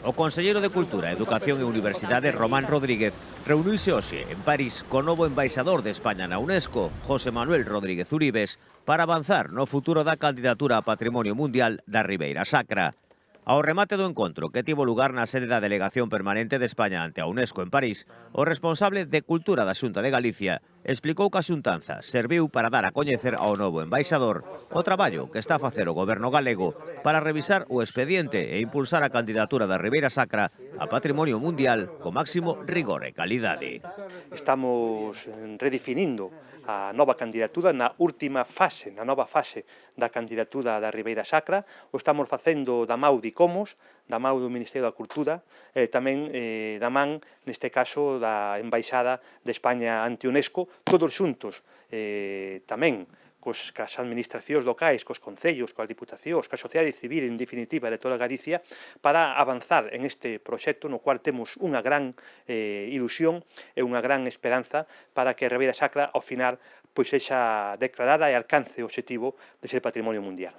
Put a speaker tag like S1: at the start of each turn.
S1: O conselleiro de Cultura, Educación e Universidade, Román Rodríguez, reuniuse hoxe en París co novo embaixador de España na UNESCO, José Manuel Rodríguez Uribes, para avanzar no futuro da candidatura a Patrimonio Mundial da Ribeira Sacra. Ao remate do encontro que tivo lugar na sede da Delegación Permanente de España ante a UNESCO en París, o responsable de Cultura da Xunta de Galicia explicou que a xuntanza serviu para dar a coñecer ao novo embaixador o traballo que está a facer o goberno galego para revisar o expediente e impulsar a candidatura da Ribeira Sacra a Patrimonio Mundial co máximo rigor e calidade.
S2: Estamos redefinindo a nova candidatura na última fase, na nova fase da candidatura da Ribeira Sacra. O estamos facendo da mau de ICOMOS, da mau do Ministerio da Cultura, tamén da man, neste caso, da Embaixada de España ante UNESCO, todos xuntos, tamén cas administracións locais, cos concellos, coas diputacións, coa sociedade civil, en definitiva, de toda Galicia, para avanzar en este proxecto no cual temos unha gran ilusión e unha gran esperanza para que a Ribeira Sacra, ao final, pois sexa declarada e alcance o obxectivo de ser Patrimonio Mundial.